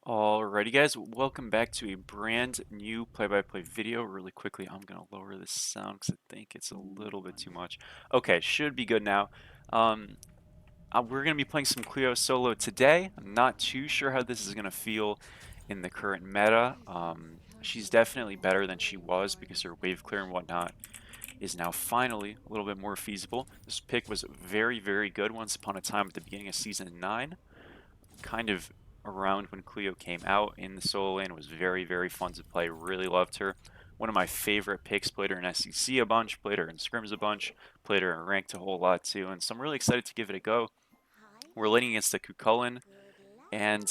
Alrighty guys, welcome back to a brand new play-by-play video. Really quickly, I'm going to lower this sound because I think it's a little bit too much. Okay, should be good now. Um, we're going to be playing some Clio solo today. I'm not too sure how this is going to feel in the current meta. She's definitely better than she was because her wave clear and whatnot is now finally a little bit more feasible. This pick was very, very good once upon a time at the beginning of Season 9. Kind of around when Clio came out in the solo lane. It was very, very fun to play. Really loved her. One of my favorite picks. Played her in SEC a bunch, played her in scrims a bunch, played her in ranked a whole lot too. And so I'm really excited to give it a go. We're laning against the Cucullin. And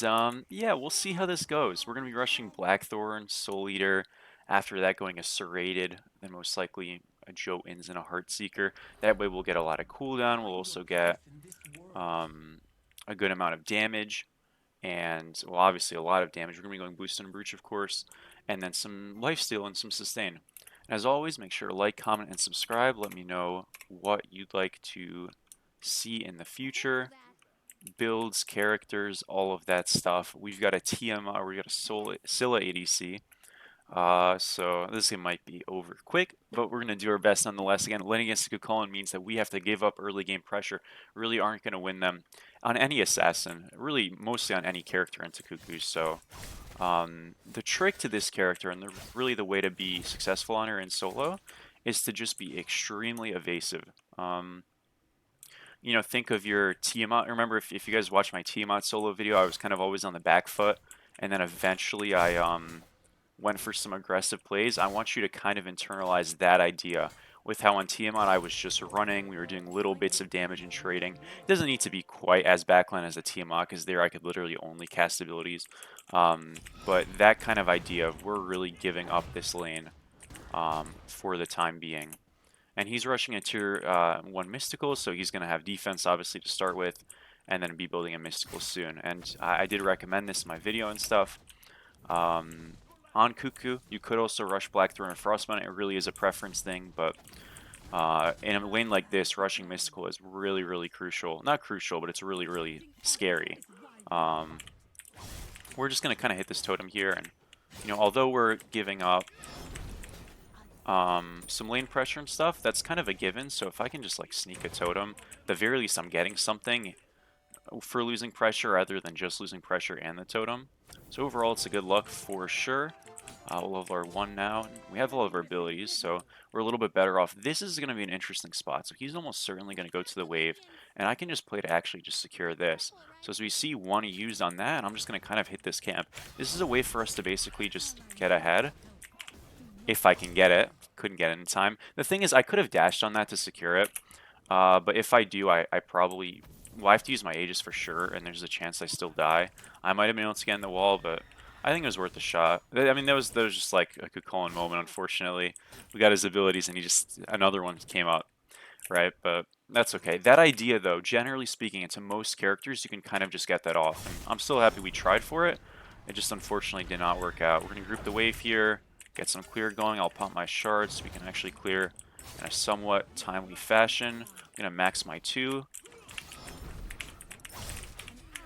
yeah, we'll see how this goes. We're going to be rushing Blackthorn, Soul Eater. After that, going a Serrated, then most likely a Joe Inns and a Heartseeker. That way, we'll get a lot of cooldown. We'll also get a good amount of damage. And, well, obviously a lot of damage. We're going to be going Boost and Brooch, of course. And then some Lifesteal and some Sustain. And as always, make sure to like, comment, and subscribe. Let me know what you'd like to see in the future. Builds, characters, all of that stuff. We've got a TMR, we've got a Scylla ADC. So this game might be over quick, but we're going to do our best nonetheless. Again, laning against the Cucullin means that we have to give up early game pressure. Really aren't going to win them on any assassin, really mostly on any character into Cuckoo. So the trick to this character, and really the way to be successful on her in solo, is to just be extremely evasive. You know, think of your Tiamat. Remember, if you guys watch my Tiamat solo video, I was kind of always on the back foot, and then eventually I went for some aggressive plays. I want you to kind of internalize that idea with how on Tiamat I was just running. We were doing little bits of damage and trading. It doesn't need to be quite as backline as a Tiamat, because there I could literally only cast abilities. But that kind of idea of we're really giving up this lane for the time being. And he's rushing a tier 1 Mystical, so he's going to have defense, obviously, to start with, and then be building a Mystical soon. And I did recommend this in my video and stuff. On Cuckoo, you could also rush Blackthorn or Frostmount. It really is a preference thing, but in a lane like this, rushing Mystical is really, really crucial. Not crucial, but it's really, really scary. We're just going to kind of hit this totem here, and, you know, although we're giving up some lane pressure and stuff, that's kind of a given. So if I can just like sneak a totem, at the very least I'm getting something for losing pressure rather than just losing pressure and the totem. So overall it's a good luck for sure. We'll level our 1 now. We have all of our abilities, so we're a little bit better off. This is going to be an interesting spot. So he's almost certainly going to go to the wave, and I can just play to actually just secure this. So as we see 1 used on that, I'm just going to kind of hit this camp. This is a way for us to basically just get ahead. If I can get it. Couldn't get it in time. The thing is, I could have dashed on that to secure it. But if I do, I probably... Well, I have to use my Aegis for sure, and there's a chance I still die. I might have been able to get in the wall, but I think it was worth a shot. I mean, that was just like a Cucullin moment, unfortunately. We got his abilities, and he just... Another one came up, right? But that's okay. That idea, though, generally speaking, into most characters, you can kind of just get that off. And I'm still happy we tried for it. It just unfortunately did not work out. We're going to group the wave here. Get some clear going. I'll pump my shards so we can actually clear in a somewhat timely fashion. I'm going to max my 2.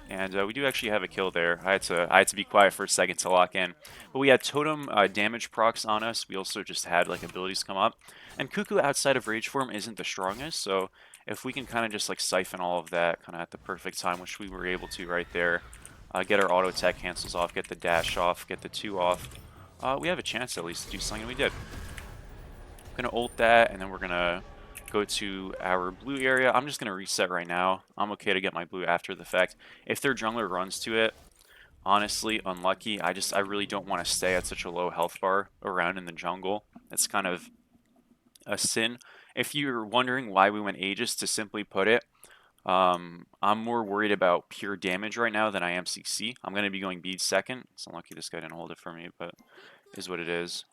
And we do actually have a kill there. I had to be quiet for a second to lock in. But we had totem damage procs on us. We also just had like abilities come up. And Cuckoo outside of Rage Form isn't the strongest, so if we can kind of just like siphon all of that kind of at the perfect time, which we were able to right there, get our auto attack cancels off, get the dash off, get the 2 off, we have a chance at least to do something, and we did. I'm going to ult that, and then we're going to go to our blue area. I'm just going to reset right now. I'm okay to get my blue after the fact. If their jungler runs to it, honestly, unlucky. I really don't want to stay at such a low health bar around in the jungle. It's kind of a sin. If you're wondering why we went Aegis, to simply put it, I'm more worried about pure damage right now than I am CC. I'm going to be going bead second. It's unlucky this guy didn't hold it for me, but is what it is.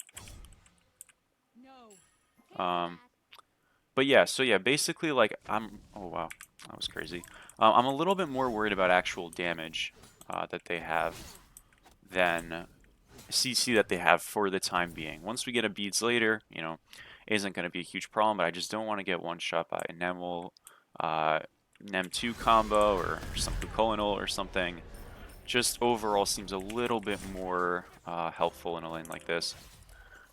But yeah, so yeah, basically like oh wow, that was crazy. I'm a little bit more worried about actual damage that they have than CC that they have for the time being. Once we get a beads later, you know, isn't going to be a huge problem, but I just don't want to get one shot by a Nem 2 combo or some Cucullin ult or something. just overall seems a little bit more helpful in a lane like this.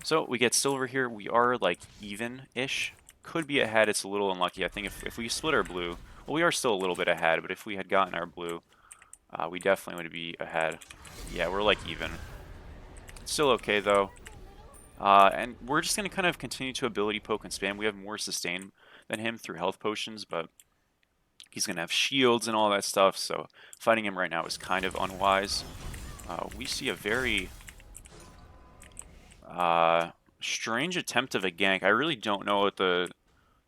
So we get silver here. We are like even-ish. Could be ahead. It's a little unlucky. I think if we split our blue, well, we are still a little bit ahead, but if we had gotten our blue, we definitely would be ahead. Yeah, we're like even. Still okay though. And we're just going to kind of continue to ability poke and spam. We have more sustain than him through health potions, but he's going to have shields and all that stuff, so fighting him right now is kind of unwise. We see a very strange attempt of a gank. I really don't know what the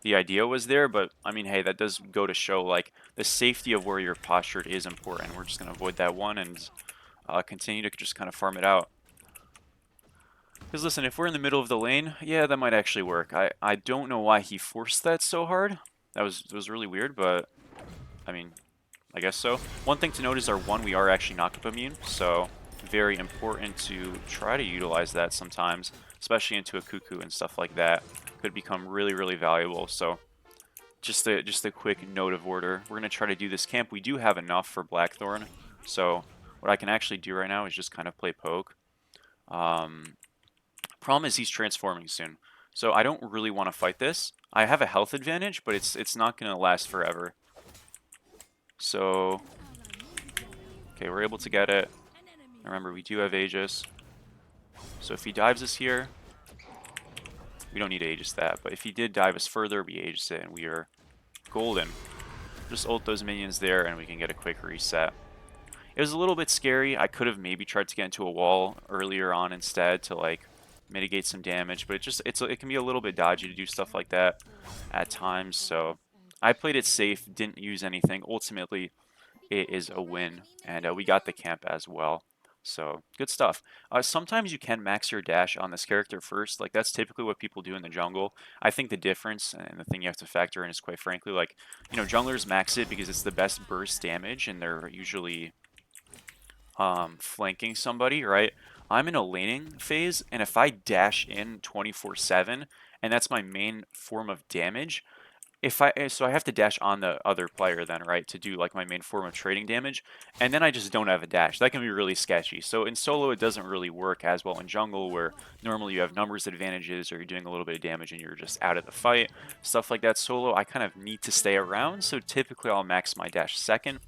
idea was there, but I mean, hey, that does go to show like the safety of where you're postured is important. We're just going to avoid that one and continue to just kind of farm it out. Because listen, if we're in the middle of the lane, yeah, that might actually work. I don't know why he forced that so hard. That was really weird, but I mean, I guess so. One thing to note is our 1, we are actually knock-up immune, so very important to try to utilize that sometimes, especially into a cuckoo and stuff like that. Could become really, really valuable. So just a quick note of order. We're going to try to do this camp. We do have enough for Blackthorn, so what I can actually do right now is just kind of play poke. Problem is he's transforming soon, so I don't really want to fight this. I have a health advantage, but it's not going to last forever. So, okay, we're able to get it. Remember, we do have Aegis. So if he dives us here, we don't need to Aegis that, but if he did dive us further, we Aegis it, and we are golden. Just ult those minions there, and we can get a quick reset. It was a little bit scary. I could have maybe tried to get into a wall earlier on instead to like mitigate some damage, but it can be a little bit dodgy to do stuff like that at times. So I played it safe, didn't use anything. Ultimately, it is a win, and we got the camp as well. So good stuff. Sometimes you can max your dash on this character first. Like that's typically what people do in the jungle. I think the difference and the thing you have to factor in is quite frankly like, you know, junglers max it because it's the best burst damage and they're usually flanking somebody, right? I'm in a laning phase, and if I dash in 24/7, and that's my main form of damage, so I have to dash on the other player then, right, to do like my main form of trading damage, and then I just don't have a dash. That can be really sketchy. So in solo, it doesn't really work as well in jungle, where normally you have numbers advantages, or you're doing a little bit of damage and you're just out of the fight, stuff like that. Solo, I kind of need to stay around, so typically I'll max my dash second,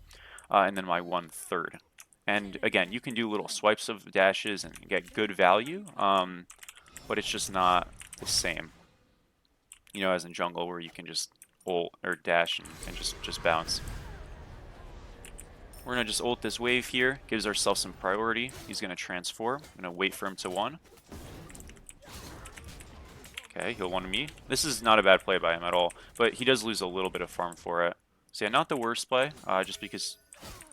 and then my 1/3. And again, you can do little swipes of dashes and get good value, but it's just not the same, you know, as in jungle where you can just ult or dash and just bounce. We're gonna just ult this wave here, gives ourselves some priority. He's gonna transform. I'm gonna wait for him to 1. Okay, he'll 1 me. This is not a bad play by him at all, but he does lose a little bit of farm for it. So yeah, not the worst play, just because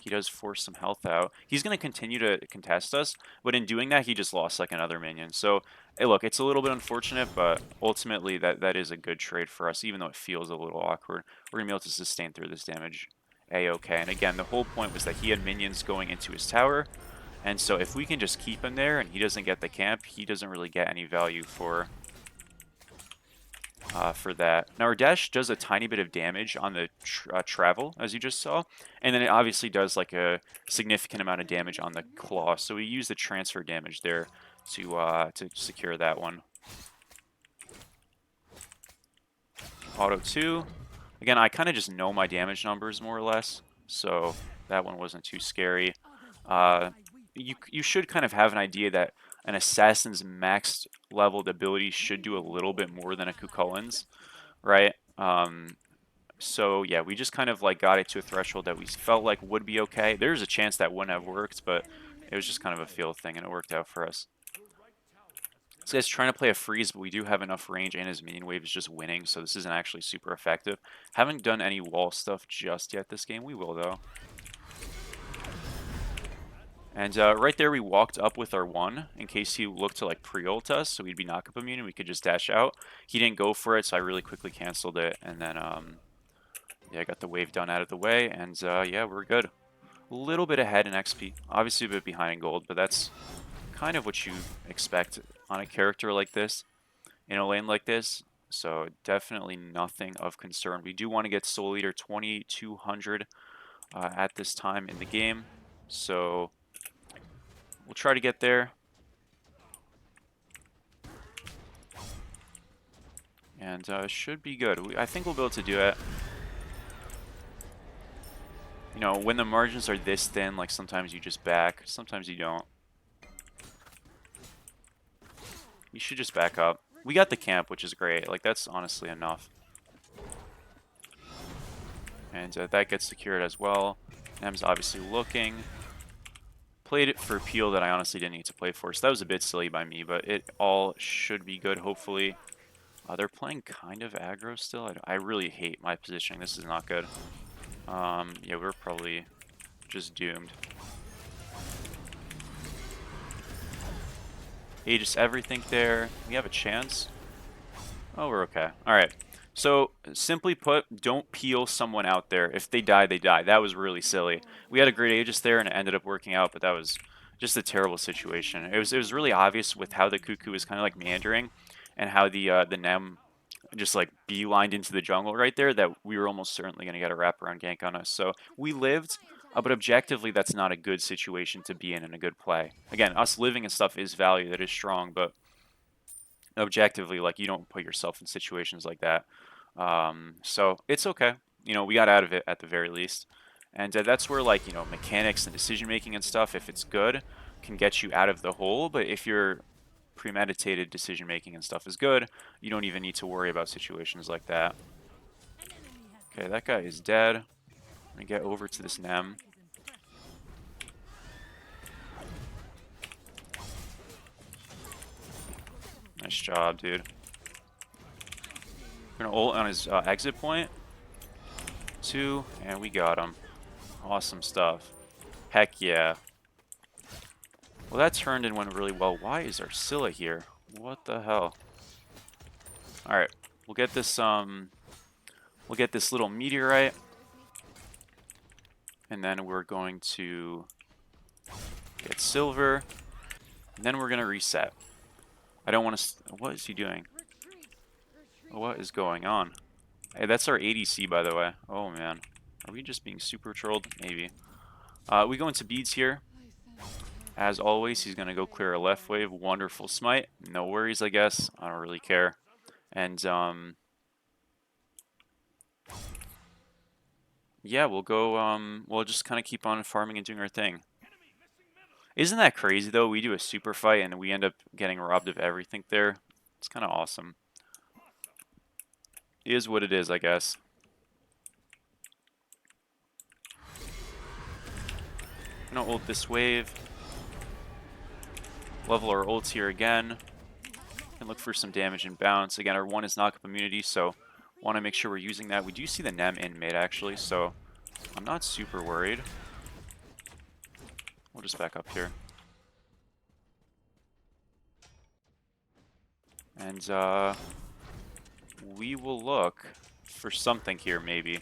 he does force some health out. He's going to continue to contest us, but in doing that, he just lost like another minion. So, hey, look, it's a little bit unfortunate, but ultimately that is a good trade for us, even though it feels a little awkward. We're going to be able to sustain through this damage a-okay. And again, the whole point was that he had minions going into his tower, and so if we can just keep him there and he doesn't get the camp, he doesn't really get any value for that. Now our dash does a tiny bit of damage on the travel, as you just saw, and then it obviously does like a significant amount of damage on the claw. So we use the transfer damage there to secure that one. Auto 2. Again, I kind of just know my damage numbers more or less, so that one wasn't too scary. You should kind of have an idea that an assassin's maxed leveled ability should do a little bit more than a Cuchulain's, right? So yeah, we just kind of like got it to a threshold that we felt like would be okay. There's a chance that wouldn't have worked, but it was just kind of a feel thing, and it worked out for us. This guy's trying to play a freeze, but we do have enough range, and his minion wave is just winning, so this isn't actually super effective. Haven't done any wall stuff just yet this game. We will, though. And right there, we walked up with our 1 in case he looked to like pre-ult us, so we'd be knock-up immune and we could just dash out. He didn't go for it, so I really quickly canceled it, and then yeah, I got the wave done out of the way, and yeah, we're good. A little bit ahead in XP, obviously a bit behind in gold, but that's kind of what you expect on a character like this, in a lane like this, so definitely nothing of concern. We do want to get Soul Eater 2200 at this time in the game, so We'll try to get there. And should be good. I think we'll be able to do it. You know, when the margins are this thin, like sometimes you just back, sometimes you don't. You should just back up. We got the camp, which is great. Like, that's honestly enough. And that gets secured as well. Nem's obviously looking. Played it for peel that I honestly didn't need to play for, so that was a bit silly by me, but it all should be good, hopefully. They're playing kind of aggro still. I really hate my positioning. This is not good. Yeah, we're probably just doomed. Aegis everything there. We have a chance. Oh, we're okay. Alright. So, simply put, don't peel someone out there. If they die, they die. That was really silly. We had a great Aegis there, and it ended up working out, but that was just a terrible situation. It was really obvious with how the Cuckoo was kind of like meandering, and how the Nem just like beelined into the jungle right there, that we were almost certainly going to get a wraparound gank on us. So we lived, but objectively that's not a good situation to be in a good play. Again, us living and stuff is value, that is strong, but objectively, like, you don't put yourself in situations like that. So it's okay. You know, we got out of it at the very least. And that's where, like, you know, mechanics and decision making and stuff, if it's good, can get you out of the hole. But if your premeditated decision making and stuff is good, you don't even need to worry about situations like that. Okay, that guy is dead. I'm gonna get over to this Nem. Nice job, dude. Gonna ult on his exit point. 2, and we got him. Awesome stuff. Heck yeah. Well, that turned and went really well. Why is our Scylla here? What the hell? Alright, we'll get this little meteorite. And then we're going to get silver. And then we're gonna reset. I don't want to... What is he doing? What is going on? Hey, that's our ADC, by the way. Oh, man. Are we just being super trolled? Maybe. We go into beads here. As always, he's going to go clear a left wave. Wonderful smite. No worries, I guess. I don't really care. And, yeah, we'll go, we'll just kind of keep on farming and doing our thing. Isn't that crazy, though? We do a super fight and we end up getting robbed of everything there. It's kind of awesome. It is what it is, I guess. I'm going to ult this wave. Level our ults here again. And look for some damage and bounce. Again, our 1 is knock-up immunity, so want to make sure we're using that. We do see the Nem in mid, actually, so I'm not super worried. We'll just back up here. And we will look for something here, maybe.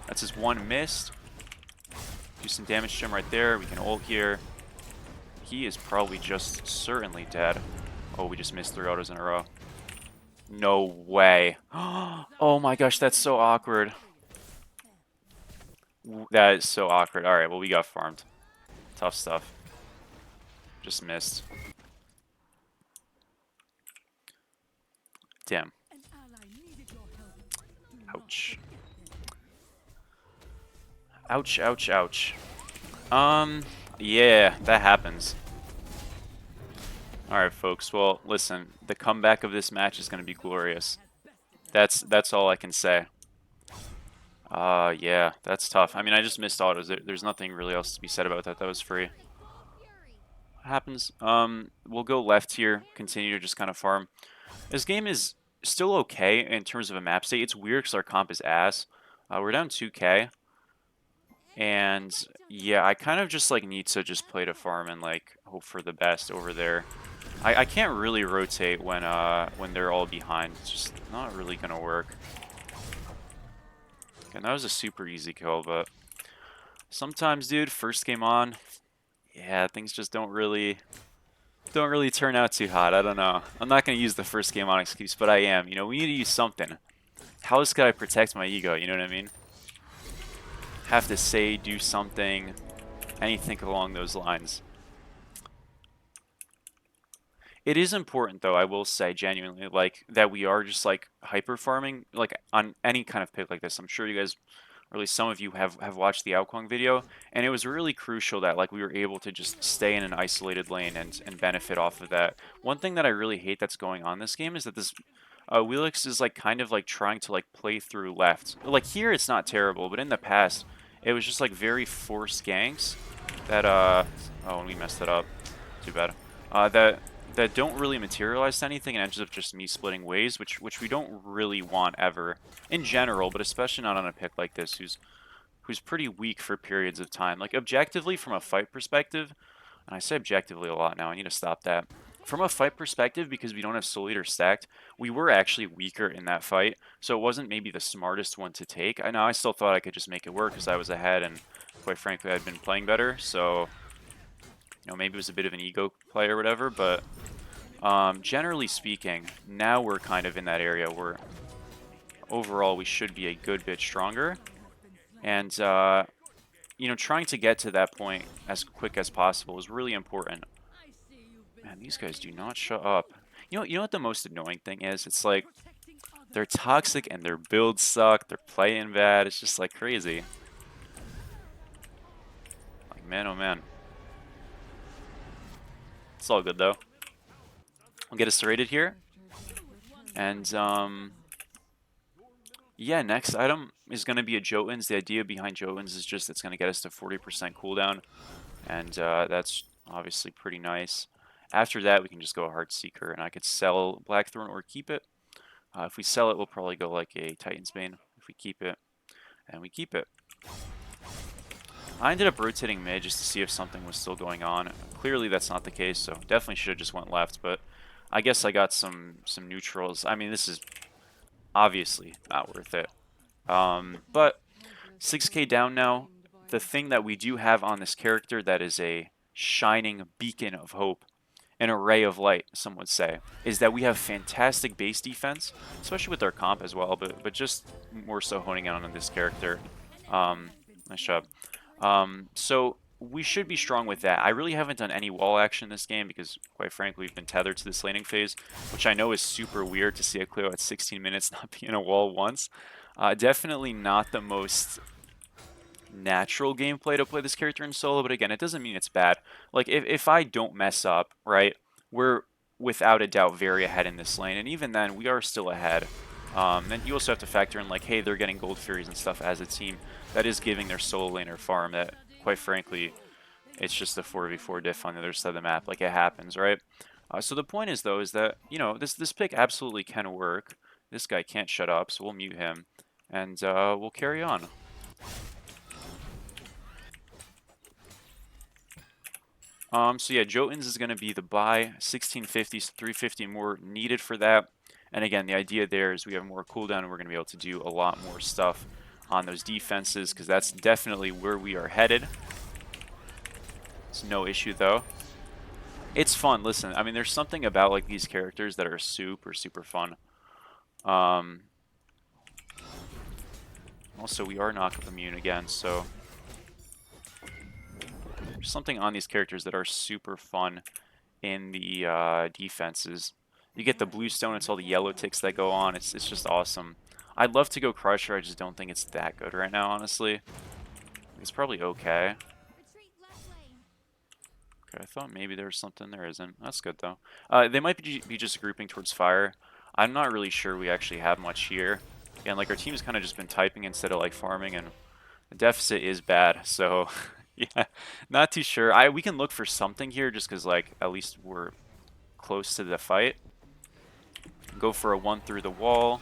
That's his 1 missed. Do some damage to him right there. We can ult here. He is probably just certainly dead. Oh, we just missed 3 autos in a row. No way. Oh my gosh, that's so awkward. That is so awkward. Alright, well, we got farmed. Tough stuff. Just missed. Damn. Ouch. Ouch, ouch, ouch. Yeah, that happens. Alright, folks. Well, listen, the comeback of this match is going to be glorious. That's all I can say. Yeah, that's tough. I mean, I just missed autos. There's nothing really else to be said about that. That was free. What happens? We'll go left here, continue to just kind of farm. This game is still okay in terms of a map state. It's weird because our comp is ass. We're down 2k. And yeah, I kind of just like need to just play to farm and like hope for the best over there. I can't really rotate when they're all behind. It's just not really gonna work. And that was a super easy kill, but sometimes, dude, first game on, yeah, things just don't really turn out too hot. I don't know. I'm not gonna use the first game on excuse, but I am. You know, we need to use something. How else could I protect my ego? You know what I mean? Have to say, do something, anything along those lines. It is important though, I will say genuinely, like that we are just like hyper farming, like on any kind of pick like this. I'm sure you guys, or at least some of you have watched the Outkwang video, and it was really crucial that like we were able to just stay in an isolated lane and benefit off of that. One thing that I really hate that's going on this game is that this Wheelix is like kind of like trying to like play through left. Like here it's not terrible, but in the past it was just like very forced ganks that oh, and we messed it up. Too bad. That don't really materialize to anything and ends up just me splitting ways, which we don't really want ever in general, but especially not on a pick like this who's pretty weak for periods of time. Like objectively from a fight perspective, and I say objectively a lot now, I need to stop that. From a fight perspective, because we don't have Soul Eater stacked, we were actually weaker in that fight, so it wasn't maybe the smartest one to take. I know I still thought I could just make it work because I was ahead and quite frankly I'd been playing better, so you know, maybe it was a bit of an ego play or whatever, but generally speaking, now we're kind of in that area where overall we should be a good bit stronger. And, you know, trying to get to that point as quick as possible is really important. Man, these guys do not shut up. You know what the most annoying thing is? It's like, they're toxic and their builds suck, they're playing bad, it's just like crazy. Like, man, oh man. It's all good though. I'll get us serrated here. And, yeah, next item is going to be a Jotuns. The idea behind Jotuns is just it's going to get us to 40% cooldown, and that's obviously pretty nice. After that, we can just go a Heartseeker, and I could sell Blackthorn or keep it. If we sell it, we'll probably go like a Titan's Bane. If we keep it, and we keep it. I ended up rotating mid just to see if something was still going on. Clearly that's not the case, so definitely should have just went left, but I guess I got some neutrals. I mean, this is obviously not worth it. But 6k down now. The thing that we do have on this character that is a shining beacon of hope, an array of light, some would say, is that we have fantastic base defense, especially with our comp as well, but just more so honing in on this character. Nice job. So we should be strong with that. I really haven't done any wall action this game because, quite frankly, we've been tethered to this laning phase, which I know is super weird to see a Clio at 16 minutes not be in a wall once. Definitely not the most natural gameplay to play this character in solo, but again, it doesn't mean it's bad. Like, if I don't mess up, right, we're without a doubt very ahead in this lane, and even then, we are still ahead. Then you also have to factor in, like, hey, they're getting Gold Furies and stuff as a team. That is giving their solo laner farm that, quite frankly, it's just a 4v4 diff on the other side of the map. Like, it happens, right? So the point is, though, is that, you know, this pick absolutely can work. This guy can't shut up, so we'll mute him. And we'll carry on. So yeah, Jotuns is going to be the buy. 1650s, 350 more needed for that. And again, the idea there is we have more cooldown and we're going to be able to do a lot more stuff on those defenses because that's definitely where we are headed. It's no issue though. It's fun. Listen, I mean, there's something about like these characters that are super, super fun. Also, we are knock-up immune again, so there's something on these characters that are super fun in the defenses. You get the blue stone, it's all the yellow ticks that go on. It's just awesome. I'd love to go Crusher, I just don't think it's that good right now, honestly. It's probably okay. Okay, I thought maybe there was something. There isn't. That's good, though. They might be just grouping towards fire. I'm not really sure we actually have much here. Again, like, our team's kind of just been typing instead of, like, farming, and the deficit is bad, so... yeah, not too sure. We can look for something here just because, like, at least we're close to the fight. Go for a 1 through the wall.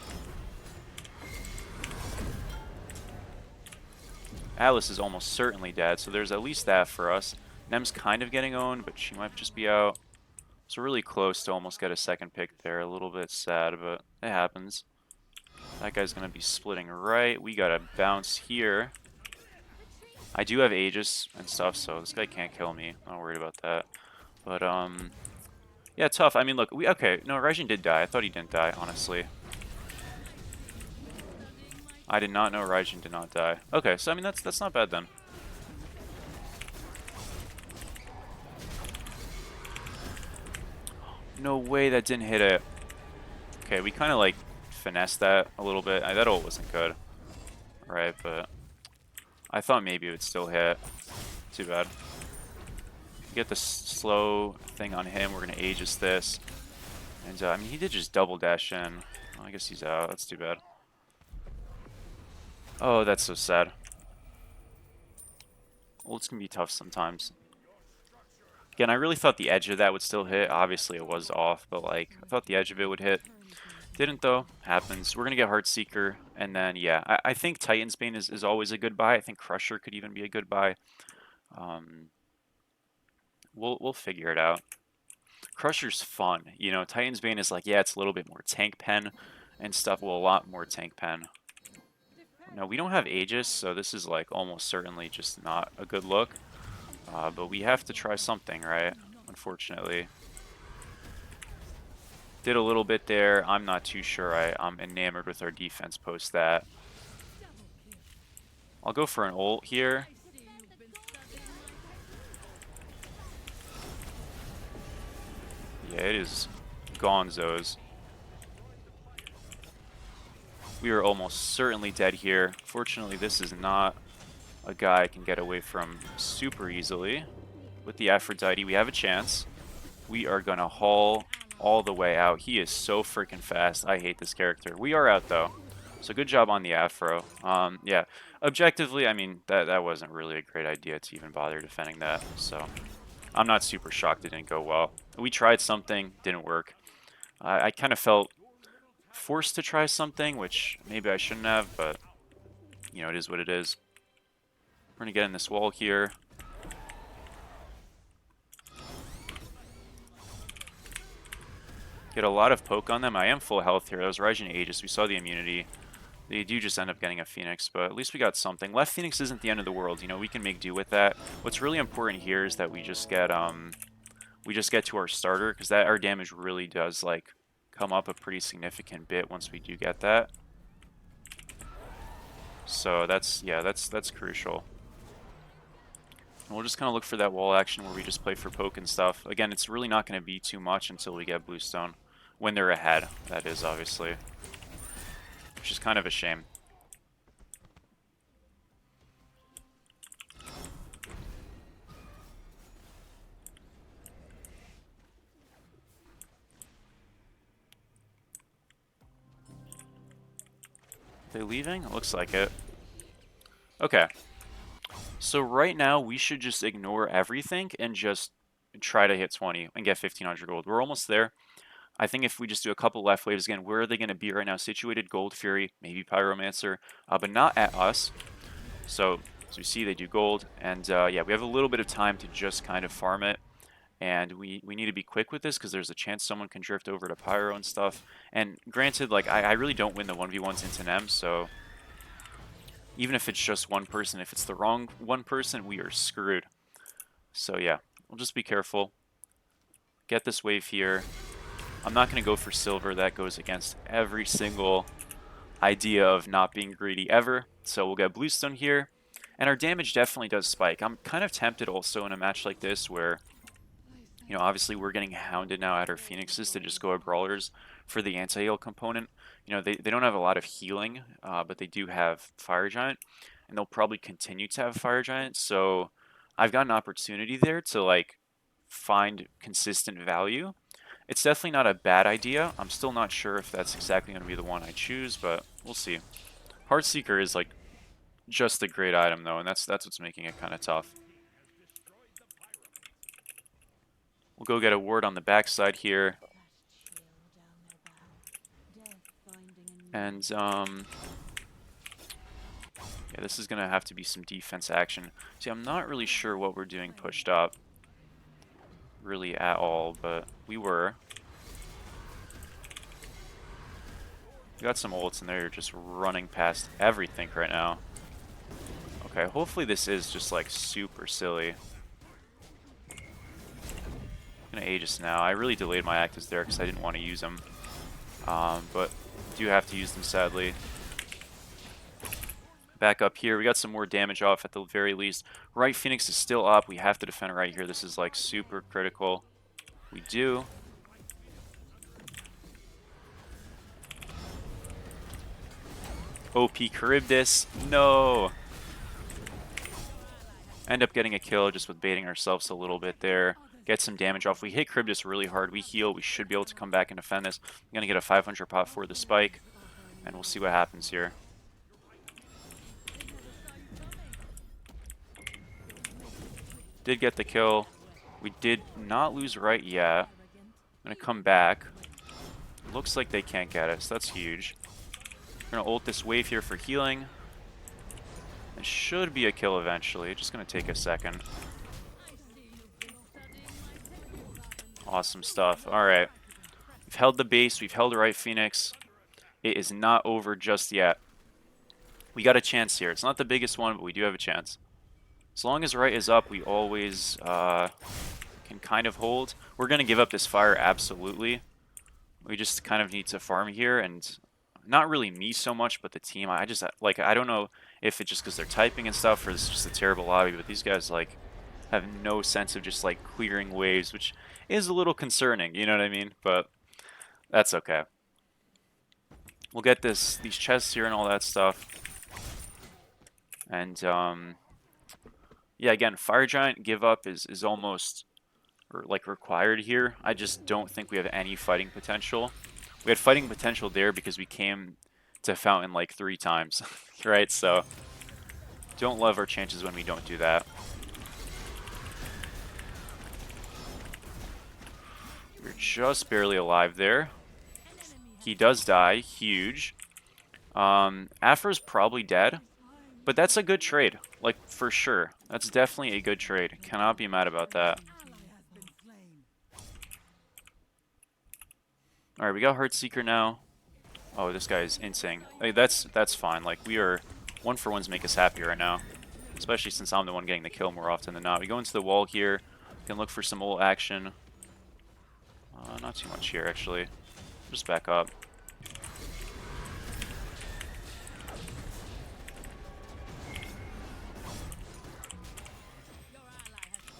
Alice is almost certainly dead, so there's at least that for us. Nem's kind of getting owned, but she might just be out. So really close to almost get a second pick there. A little bit sad, but it happens. That guy's going to be splitting right. We got to bounce here. I do have Aegis and stuff, so this guy can't kill me. I'm not worried about that. But, yeah, tough. I mean, look, okay, no, Raijin did die. I thought he didn't die, honestly. I did not know Raijin did not die. Okay, so, I mean, that's not bad, then. No way that didn't hit it. Okay, we kind of like finessed that a little bit. That ult wasn't good. Right, but I thought maybe it would still hit. Too bad. Get the slow thing on him. We're going to Aegis this. And, I mean, he did just double dash in. Well, I guess he's out. That's too bad. Oh, that's so sad. Well, it's going to be tough sometimes. Again, I really thought the edge of that would still hit. Obviously, it was off, but, like, I thought the edge of it would hit. Didn't, though. Happens. We're going to get Heartseeker. And then, yeah, I think Titan's Bane is always a good buy. I think Crusher could even be a good buy. We'll figure it out. Crusher's fun. You know, Titan's Bane is like, yeah, it's a little bit more tank pen and stuff. Well, a lot more tank pen. No, we don't have Aegis, so this is like almost certainly just not a good look. But we have to try something, right? Unfortunately. Did a little bit there. I'm not too sure I'm enamored with our defense post that. I'll go for an ult here. Yeah, it is gonzos. We are almost certainly dead here. Fortunately, this is not a guy I can get away from super easily. With the Aphrodite, we have a chance. We are going to haul all the way out. He is so freaking fast. I hate this character. We are out, though. So good job on the Afro. Yeah, objectively, I mean, that wasn't really a great idea to even bother defending that. So I'm not super shocked it didn't go well. We tried something, didn't work. I kind of felt forced to try something, which maybe I shouldn't have, but, you know, it is what it is. We're going to get in this wall here. Get a lot of poke on them. I am full health here. That was Raijin Aegis. We saw the immunity. They do just end up getting a Phoenix, but at least we got something. Left Phoenix isn't the end of the world. You know, we can make do with that. What's really important here is that we just get to our starter, because that our damage really does like come up a pretty significant bit once we do get that. So that's crucial. And we'll just kind of look for that wall action where we just play for poke and stuff. Again, it's really not going to be too much until we get Bluestone. When they're ahead, that is, obviously. Which is kind of a shame. They leaving? It looks like it. Okay. So right now, we should just ignore everything and just try to hit 20 and get 1,500 gold. We're almost there. I think if we just do a couple left waves again, where are they going to be right now? Situated, Gold Fury, maybe Pyromancer, but not at us. So as we see, they do gold. And yeah, we have a little bit of time to just kind of farm it. And we need to be quick with this because there's a chance someone can drift over to Pyro and stuff. And granted, like I really don't win the 1v1s into NEM, so even if it's just one person, if it's the wrong one person, we are screwed. So yeah, we'll just be careful. Get this wave here. I'm not going to go for silver. That goes against every single idea of not being greedy ever. So we'll get Bluestone here. And our damage definitely does spike. I'm kind of tempted also in a match like this where, you know, obviously we're getting hounded now at our Phoenixes to just go at Brawlers for the anti-heal component. You know, they don't have a lot of healing, but they do have Fire Giant. And they'll probably continue to have Fire Giant. So I've got an opportunity there to, like, find consistent value. It's definitely not a bad idea. I'm still not sure if that's exactly going to be the one I choose, but we'll see. Heartseeker is, like, just a great item, though, and that's what's making it kind of tough. We'll go get a ward on the backside here. And, yeah, this is going to have to be some defense action. See, I'm not really sure what we're doing pushed up. Really at all, but we were. We got some ults in there, just running past everything right now. Okay, hopefully this is just like super silly. I'm gonna Aegis now. I really delayed my actives there because I didn't want to use them. But do have to use them sadly. Back up here, we got some more damage off at the very least. Right Phoenix is still up. We have to defend right here. This is like super critical. We do. OP Charybdis. No! End up getting a kill just with baiting ourselves a little bit there. Get some damage off. We hit Charybdis really hard. We heal. We should be able to come back and defend this. I'm going to get a 500 pop for the spike. And we'll see what happens here. Did get the kill. We did not lose right yet. I'm going to come back. Looks like they can't get us. That's huge. We're going to ult this wave here for healing. It should be a kill eventually. Just going to take a second. Awesome stuff. Alright. We've held the base. We've held right Phoenix. It is not over just yet. We got a chance here. It's not the biggest one, but we do have a chance. As long as right is up, we always can kind of hold. We're going to give up this fire, absolutely. We just kind of need to farm here, and not really me so much, but the team. I just, like, I don't know if it's just because they're typing and stuff, or it's just a terrible lobby, but these guys, like, have no sense of just, like, clearing waves, which is a little concerning, you know what I mean? But that's okay. We'll get these chests here and all that stuff. And, yeah, again, Fire Giant give up is almost like required here. I just don't think we have any fighting potential. We had fighting potential there because we came to Fountain like 3 times, right? So don't love our chances when we don't do that. We're just barely alive there. He does die, huge. Afra's probably dead. But that's a good trade, like, for sure. That's definitely a good trade. Cannot be mad about that. Alright, we got Heartseeker now. Oh, this guy is insane. Like, that's fine. Like, we are... 1-for-1s make us happy right now. Especially since I'm the one getting the kill more often than not. We go into the wall here. We can look for some ult action. Not too much here, actually. Just back up.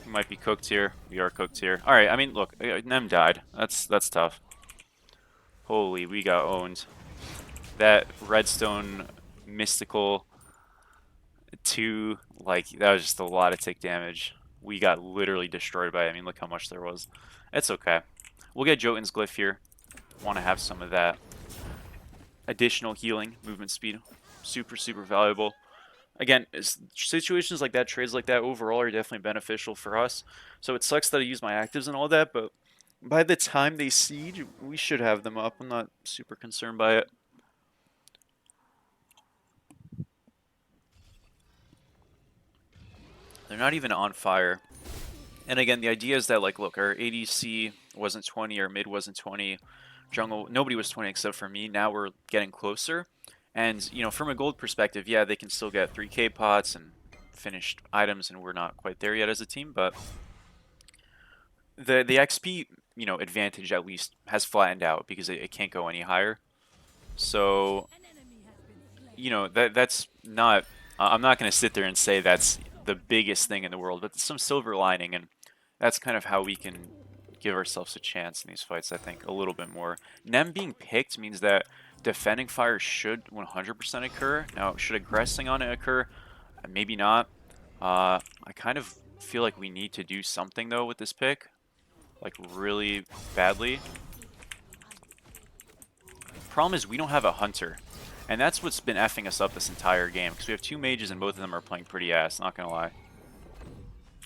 Might be cooked here. We are cooked here. Alright, I mean, look, Nem died. That's tough. Holy, we got owned. That redstone mystical 2, like, that was just a lot of tick damage. We got literally destroyed by it. I mean, look how much there was. It's okay. We'll get Jotun's Glyph here. Want to have some of that. Additional healing, movement speed. Super, super valuable. Again, situations like that, trades like that, overall are definitely beneficial for us. So it sucks that I use my actives and all that, but by the time they siege, we should have them up. I'm not super concerned by it. They're not even on fire. And again, the idea is that, like, look, our ADC wasn't 20, our mid wasn't 20, jungle, nobody was 20 except for me. Now we're getting closer. And, you know, from a gold perspective, yeah, they can still get 3k pots and finished items, and we're not quite there yet as a team, but the XP, you know, advantage at least has flattened out because it can't go any higher. So, you know, that's not, I'm not going to sit there and say that's the biggest thing in the world, but some silver lining, and that's kind of how we can give ourselves a chance in these fights, I think, a little bit more. Nem being picked means that defending fire should 100% occur. Now, should aggressing on it occur? Maybe not. I kind of feel like we need to do something, though, with this pick. Like, really badly. Problem is, we don't have a hunter. And that's what's been effing us up this entire game. Because we have 2 mages and both of them are playing pretty ass, not gonna lie.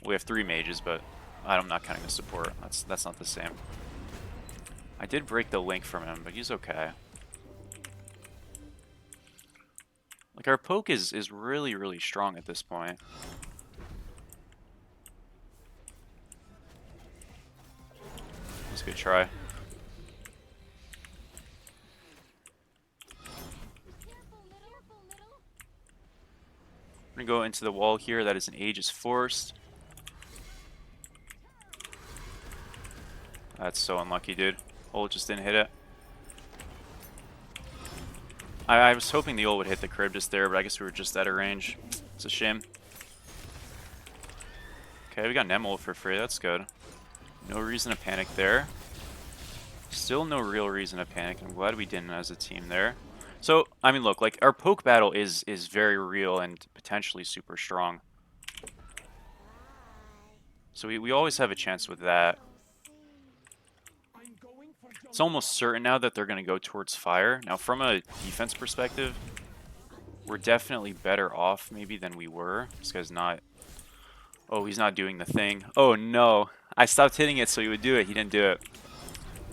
We have 3 mages, but I'm not counting the support. That's not the same. I did break the link from him, but he's okay. Like, our poke is really, really strong at this point. That's a good try. We're gonna go into the wall here. That is an Aegis Force. That's so unlucky, dude. Ult just didn't hit it. I was hoping the ult would hit the Charybdis there, but I guess we were just out of range. It's a shame. Okay, we got Nem ult for free. That's good. No reason to panic there. Still no real reason to panic. I'm glad we didn't as a team there. So, I mean, look, like, our poke battle is very real and potentially super strong. So we always have a chance with that. It's almost certain now that they're going to go towards fire. Now, from a defense perspective, we're definitely better off maybe than we were. This guy's not... Oh, he's not doing the thing. Oh, no. I stopped hitting it so he would do it. He didn't do it.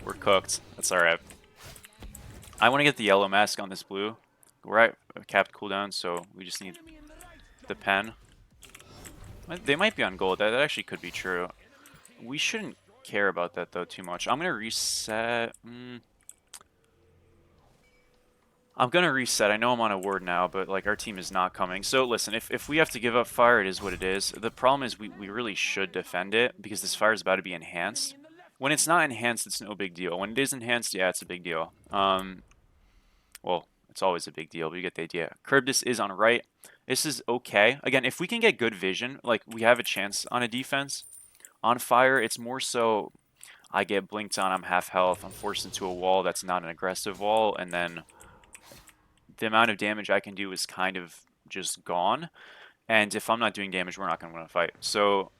We're cooked. That's alright. I want to get the yellow mask on this blue. We're at capped cooldown, so we just need the pen. They might be on gold. That actually could be true. We shouldn't care about that, though, too much. I'm going to reset... I'm going to reset. I know I'm on a ward now, but like our team is not coming. So listen, if we have to give up fire, it is what it is. The problem is we really should defend it because this fire is about to be enhanced. When it's not enhanced, it's no big deal. When it is enhanced, yeah, it's a big deal. Well, it's always a big deal, but you get the idea. Charybdis is on right. This is okay. Again, if we can get good vision, like we have a chance on a defense. On fire, it's more so I get blinked on, I'm half health, I'm forced into a wall that's not an aggressive wall, and then the amount of damage I can do is kind of just gone. And if I'm not doing damage, we're not going to win a fight. So,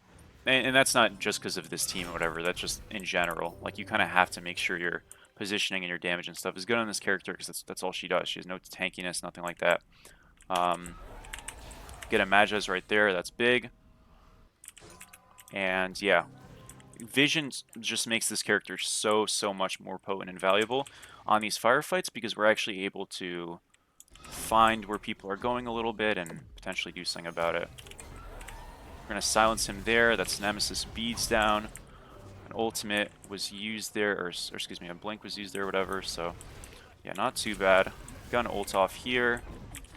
and that's not just because of this team or whatever. That's just in general. Like, you kind of have to make sure your positioning and your damage and stuff is good on this character because that's all she does. She has no tankiness, nothing like that. Get a Magi's right there. That's big. And, yeah. Vision just makes this character so much more potent and valuable on these firefights because we're actually able to find where people are going a little bit and potentially do something about it. We're going to silence him there. That's Nemesis beads down. An ultimate was used there, or excuse me, a blink was used there, whatever. So, yeah, not too bad. Got an ult off here.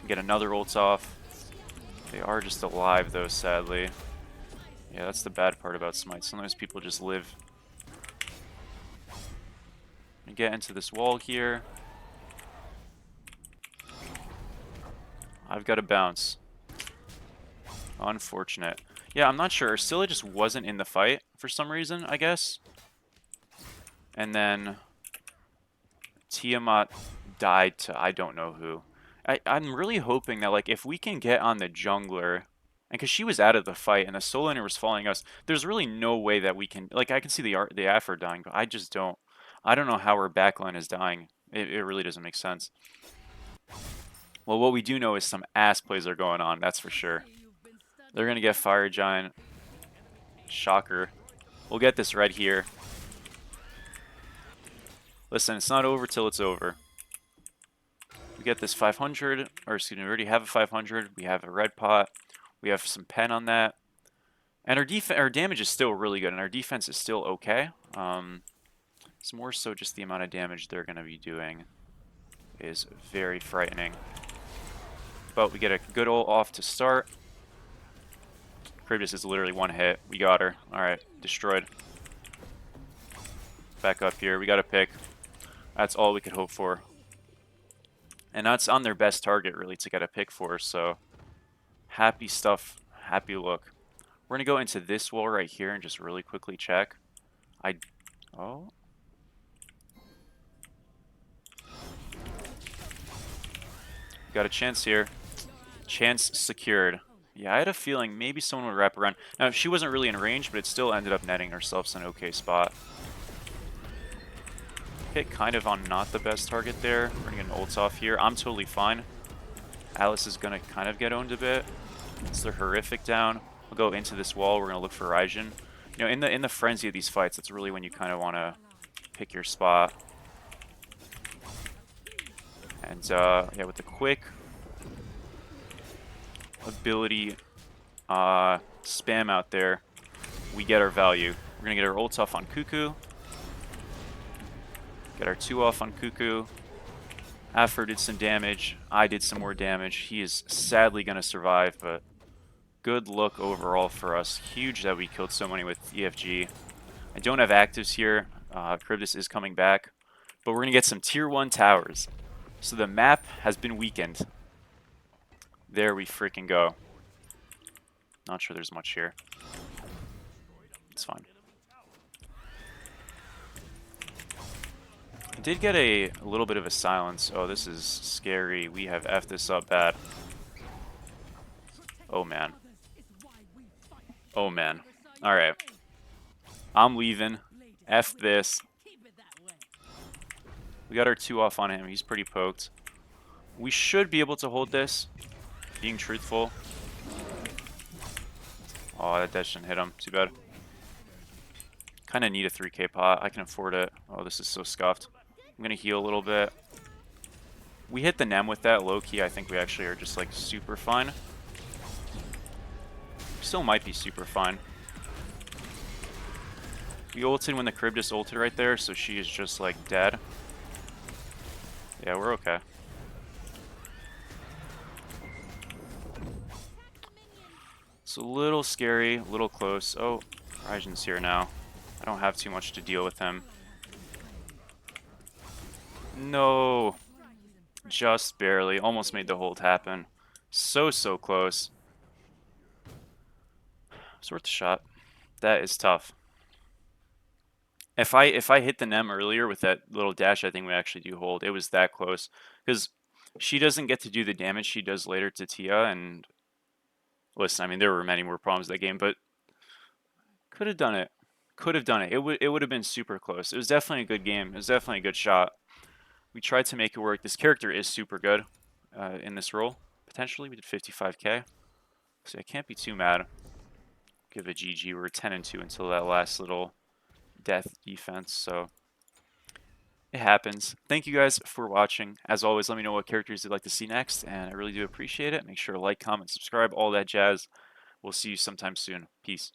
Get another ult off. They are just alive, though, sadly. Yeah, that's the bad part about Smite. Sometimes people just live. And get into this wall here. I've got to bounce. Unfortunate. Yeah, I'm not sure. Scylla just wasn't in the fight for some reason, I guess. And then Tiamat died to I don't know who. I'm really hoping that, like, if we can get on the jungler, and because she was out of the fight and the solo laner was following us, there's really no way that we can, like, I can see the Afro dying, but I just don't. I don't know how our backline is dying. It really doesn't make sense. Well, what we do know is some ass plays are going on, that's for sure. They're going to get Fire Giant. Shocker. We'll get this right here. Listen, it's not over till it's over. We get this 500, or excuse me, we already have a 500. We have a red pot. We have some pen on that. And our damage is still really good, and our defense is still okay. It's more so just the amount of damage they're going to be doing is very frightening. But we get a good ult off to start. Charybdis is literally one hit. We got her. Alright, destroyed. Back up here. We got a pick. That's all we could hope for. And that's on their best target, really, to get a pick for. So, happy stuff. Happy look. We're going to go into this wall right here and just really quickly check. Oh. Got a chance here. Chance secured. Yeah, I had a feeling maybe someone would wrap around. Now, she wasn't really in range, but it still ended up netting herself an okay spot. Hit kind of on not the best target there. We're going to get an ult off here. I'm totally fine. Alice is going to kind of get owned a bit. It's their horrific down. We'll go into this wall. We're going to look for Raijin. You know, in the frenzy of these fights, that's really when you kind of want to pick your spot. And, yeah, with the quick ability spam out there, we get our value. We're going to get our ult off on Cuckoo. Get our 2 off on Cuckoo. Afro did some damage. I did some more damage. He is sadly going to survive, but good look overall for us. Huge that we killed so many with EFG. I don't have actives here. Charybdis is coming back. But we're going to get some tier 1 towers. So the map has been weakened. There we freaking go. Not sure there's much here. It's fine. did get a little bit of a silence. Oh, this is scary. We have effed this up bad. Oh, man. Oh, man. Alright. I'm leaving. F this. We got our 2 off on him. He's pretty poked. We should be able to hold this, being truthful. Oh, that dash didn't hit him. Too bad. Kind of need a 3k pot. I can afford it. Oh, this is so scuffed. I'm going to heal a little bit. We hit the Nem with that low-key. I think we actually are just, like, super fine. Still might be super fine. We ulted when the crib just ulted right there, so she is just, like, dead. Yeah, we're okay. It's a little scary, a little close. Oh, Raijin's here now. I don't have too much to deal with him. No. Just barely. Almost made the hold happen. So close. It's worth a shot. That is tough. If I hit the Nem earlier with that little dash, I think we actually do hold. It was that close. Because she doesn't get to do the damage she does later to Tia, and listen, I mean, there were many more problems that game, but could have done it. Could have done it. It would have been super close. It was definitely a good game. It was definitely a good shot. We tried to make it work. This character is super good in this role. Potentially, we did 55k. So I can't be too mad. Give a GG. We're 10-2 until that last little death defense. So it happens. Thank you guys for watching. As always, let me know what characters you'd like to see next, and I really do appreciate it. Make sure to like, comment, subscribe, all that jazz. We'll see you sometime soon. Peace.